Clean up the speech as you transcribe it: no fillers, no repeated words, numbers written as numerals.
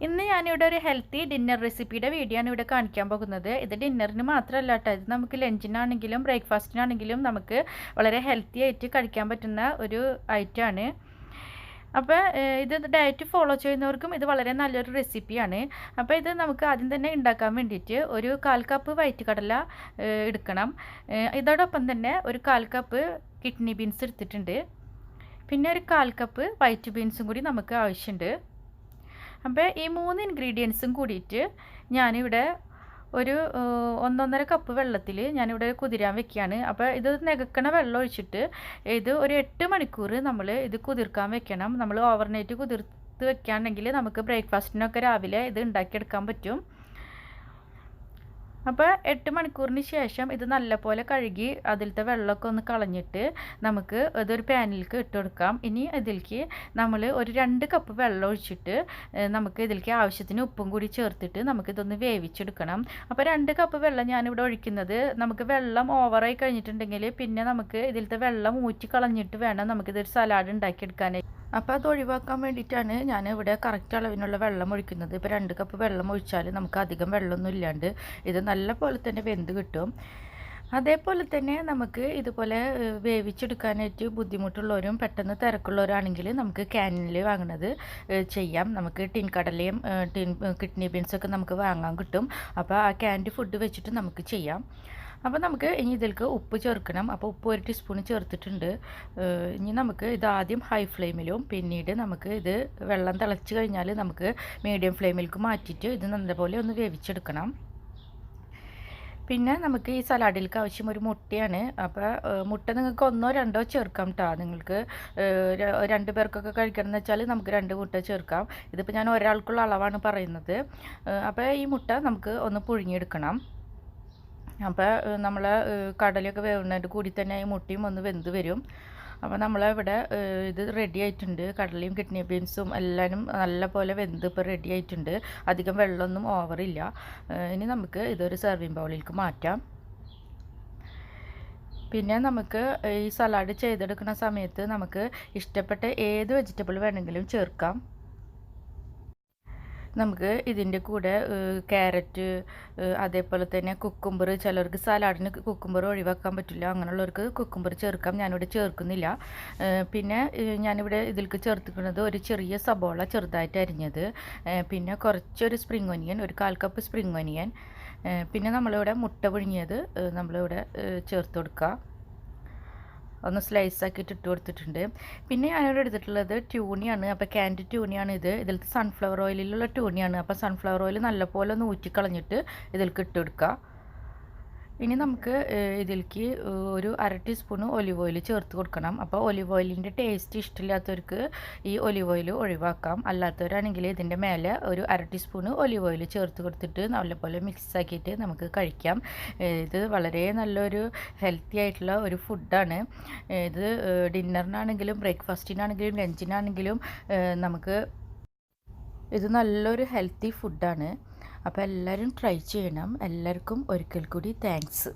ഇന്ന് ഞാനിവിടെ ഒരു ഹെൽത്തി ഡിന്നർ റെസിപ്പിയുടെ വീഡിയോ ആണ് ഇവിടെ കാണിക്കാൻ പോകുന്നത്. ഇത് ഡിന്നറിന് മാത്രമല്ല കേട്ടോ, ഇത് നമുക്ക് ലഞ്ചിനാണെങ്കിലും ബ്രേക്ക്ഫാസ്റ്റിനാണെങ്കിലും നമുക്ക് വളരെ ഹെൽത്തി ആയിട്ട് കഴിക്കാൻ പറ്റുന്ന ഒരു ഐറ്റമാണ്. അപ്പോൾ ഇത് ഡയറ്റ് ഫോളോ ചെയ്യുന്നവർക്കും ഇത് വളരെ നല്ലൊരു റെസിപ്പിയാണ്. അപ്പോൾ ഇത് നമുക്ക് ആദ്യം തന്നെ ഉണ്ടാക്കാൻ വേണ്ടിയിട്ട് ഒരു 1/4 കപ്പ് വൈറ്റ് കടല എടുക്കണം. ഇതോടൊപ്പം തന്നെ ഒരു 1/4 കപ്പ് കിഡ്നി ബീൻസ് എടുത്തിട്ടുണ്ട്. പിന്നെ ഒരു 1/4 കപ്പ് വൈറ്റ് ബീൻസും കൂടി നമുക്ക് ആവശ്യമുണ്ട്. അപ്പോൾ ഈ 3 ഇൻഗ്രീഡിയൻസും കൂടിയിട്ട് ഞാനിവിടെ ഒരു 1.5 കപ്പ് വെള്ളത്തിൽ ഞാനിവിടെ കുതിരാൻ വെക്കുകയാണ്. അപ്പോൾ ഇത് നികക്കണ വെള്ളം ഒഴിച്ചിട്ട് ഇത് ഒരു 8 മണിക്കൂർ നമ്മൾ ഇത് കുതിർക്കാൻ വെക്കണം. നമ്മൾ ഓവർനൈറ്റ് കുതിർത്ത് വെക്കുകയാണെങ്കിൽ നമുക്ക് ബ്രേക്ക്ഫാസ്റ്റിനൊക്കെ രാവിലെ ഇത് ഉണ്ടാക്കിയെടുക്കാൻ പറ്റും. അപ്പോൾ 8 മണിക്കൂറിന് ശേഷം ഇത് നല്ലപോലെ കഴുകി അതിലത്തെ വെള്ളമൊക്കെ ഒന്ന് കളഞ്ഞിട്ട് നമുക്ക് ഇതൊരു പാനിലേക്ക് ഇട്ട് കൊടുക്കാം. ഇനി ഇതിലേക്ക് നമ്മൾ ഒരു 2 കപ്പ് വെള്ളം ഒഴിച്ചിട്ട് നമുക്ക് ഇതിലേക്ക് ആവശ്യത്തിന് ഉപ്പും കൂടി ചേർത്തിട്ട് നമുക്കിതൊന്ന് വേവിച്ചെടുക്കണം. അപ്പോൾ 2 കപ്പ് വെള്ളം ഞാനിവിടെ ഒഴിക്കുന്നത്, നമുക്ക് വെള്ളം ഓവറായി കഴിഞ്ഞിട്ടുണ്ടെങ്കിൽ പിന്നെ നമുക്ക് ഇതിലത്തെ വെള്ളം ഊറ്റി കളഞ്ഞിട്ട് വേണം നമുക്കിതൊരു സലാഡ് ഉണ്ടാക്കിയെടുക്കാനായി. അപ്പോൾ അത് ഒഴിവാക്കാൻ വേണ്ടിയിട്ടാണ് ഞാൻ ഇവിടെ കറക്റ്റ് അളവിനുള്ള വെള്ളം ഒഴിക്കുന്നത്. ഇപ്പോൾ 2 കപ്പ് വെള്ളം ഒഴിച്ചാൽ നമുക്ക് അധികം വെള്ളമൊന്നും ഇല്ലാണ്ട് ഇത് നല്ല പോലെ തന്നെ വെന്ത് കിട്ടും. അതേപോലെ തന്നെ നമുക്ക് ഇതുപോലെ വേവിച്ചെടുക്കാനായിട്ട് ബുദ്ധിമുട്ടുള്ളവരും പെട്ടെന്ന് തിരക്കുള്ളവരാണെങ്കിൽ നമുക്ക് ക്യാനിൽ വാങ്ങുന്നത് ചെയ്യാം. നമുക്ക് ടിൻ കടലയും കിഡ്നി ബീൻസൊക്കെ നമുക്ക് വാങ്ങാൻ കിട്ടും. അപ്പോൾ ആ ക്യാൻഡ് ഫുഡ് വെച്ചിട്ട് നമുക്ക് ചെയ്യാം. അപ്പോൾ നമുക്ക് ഇനി ഇതിലേക്ക് ഉപ്പ് ചേർക്കണം. അപ്പോൾ ഉപ്പ് 1 ടീസ്പൂൺ ചേർത്തിട്ടുണ്ട്. ഇനി നമുക്ക് ഇത് ആദ്യം ഹൈ ഫ്ലെയിമിലും പിന്നീട് നമുക്ക് ഇത് വെള്ളം തിളച്ച് കഴിഞ്ഞാൽ നമുക്ക് മീഡിയം ഫ്ലെയിമിലേക്ക് മാറ്റിയിട്ട് ഇത് നല്ലപോലെ ഒന്ന് വേവിച്ചെടുക്കണം. പിന്നെ നമുക്ക് ഈ സലാഡിലേക്ക് ആവശ്യം ഒരു മുട്ടയാണ്. അപ്പോൾ മുട്ട നിങ്ങൾക്ക് 1 or 2 ചേർക്കാം കേട്ടോ. നിങ്ങൾക്ക് 2 പേർക്കൊക്കെ കഴിക്കണം എന്ന് വെച്ചാൽ നമുക്ക് 2 മുട്ട ചേർക്കാം. ഇതിപ്പോൾ ഞാൻ ഒരാൾക്കുള്ള അളവാണ് പറയുന്നത്. അപ്പോൾ ഈ മുട്ട നമുക്ക് ഒന്ന് പുഴുങ്ങിയെടുക്കണം. അപ്പോൾ നമ്മൾ കടലയൊക്കെ വേവുന്നതിൻ്റെ കൂടി തന്നെ ഈ മുട്ടയും ഒന്ന് വെന്ത് വരും. അപ്പോൾ നമ്മളിവിടെ ഇത് റെഡി ആയിട്ടുണ്ട്. കടലയും കിഡ്നി ബീൻസും എല്ലാവരും നല്ല പോലെ വെന്ത് ഇപ്പോൾ റെഡി ആയിട്ടുണ്ട്. അധികം വെള്ളമൊന്നും ഓവറില്ല. ഇനി നമുക്ക് ഇതൊരു സെർവിങ് ബൗളിലേക്ക് മാറ്റാം. പിന്നെ നമുക്ക് ഈ സലാഡ് ചെയ്തെടുക്കുന്ന സമയത്ത് നമുക്ക് ഇഷ്ടപ്പെട്ട ഏത് വെജിറ്റബിൾ വേണമെങ്കിലും ചേർക്കാം. നമുക്ക് ഇതിൻ്റെ കൂടെ ക്യാരറ്റ്, അതേപോലെ തന്നെ കുക്കുംബർ, ചിലർക്ക് സലാഡിന് കുക്കുംബർ ഒഴിവാക്കാൻ പറ്റില്ല, അങ്ങനെയുള്ളവർക്ക് കുക്കുംബർ ചേർക്കാം. ഞാനിവിടെ ചേർക്കുന്നില്ല. പിന്നെ ഞാനിവിടെ ഇതിലേക്ക് ചേർത്തിക്കുന്നത് ഒരു ചെറിയ സബോള ചെറുതായിട്ട് അരിഞ്ഞത്, പിന്നെ കുറച്ചൊരു സ്പ്രിംഗ് ഒനിയൻ, ഒരു 1/4 കപ്പ് സ്പ്രിംഗ് ഒനിയൻ, പിന്നെ നമ്മളിവിടെ മുട്ട പുഴുങ്ങിയത് നമ്മളിവിടെ ചേർത്ത് കൊടുക്കുക. ഒന്ന് സ്ലൈസ് ആക്കിയിട്ട് ഇട്ട് കൊടുത്തിട്ടുണ്ട്. പിന്നെ ഞാനിവിടെ എടുത്തിട്ടുള്ളത് ട്യൂണിയാണ്. അപ്പോൾ ക്യാൻഡ് ട്യൂണിയാണ് ഇത്. ഇതിലത്തെ സൺഫ്ലവർ ഓയിലിലുള്ള ട്യൂണിയാണ്. അപ്പോൾ സൺഫ്ലവർ ഓയിൽ നല്ലപോലെ ഒന്ന് ഊറ്റിക്കളഞ്ഞിട്ട് ഇതിലേക്ക് ഇട്ട് കൊടുക്കുക. ഇനി നമുക്ക് ഇതിലേക്ക് ഒരു 1/2 ടീസ്പൂൺ ഒലിവ് ഓയിൽ ചേർത്ത് കൊടുക്കണം. അപ്പോൾ ഒലിവ് ഓയിലിൻ്റെ ടേസ്റ്റ് ഇഷ്ടമില്ലാത്തവർക്ക് ഈ ഒലിവ് ഓയിൽ ഒഴിവാക്കാം. അല്ലാത്തവരാണെങ്കിൽ ഇതിൻ്റെ മേലെ ഒരു 1/2 ടീസ്പൂൺ ഒലിവ് ഓയിൽ ചേർത്ത് കൊടുത്തിട്ട് നല്ലപോലെ മിക്സ് ആക്കിയിട്ട് നമുക്ക് കഴിക്കാം. ഇത് വളരെ നല്ലൊരു ഹെൽത്തി ആയിട്ടുള്ള ഒരു ഫുഡാണ്. ഇത് ഡിന്നറിനാണെങ്കിലും ബ്രേക്ക്ഫാസ്റ്റിനാണെങ്കിലും ലഞ്ചിനാണെങ്കിലും നമുക്ക് ഇത് നല്ലൊരു ഹെൽത്തി ഫുഡാണ്. അപ്പോൾ എല്ലാവരും ട്രൈ ചെയ്യണം. എല്ലാവർക്കും ഒരിക്കൽ കൂടി താങ്ക്സ്.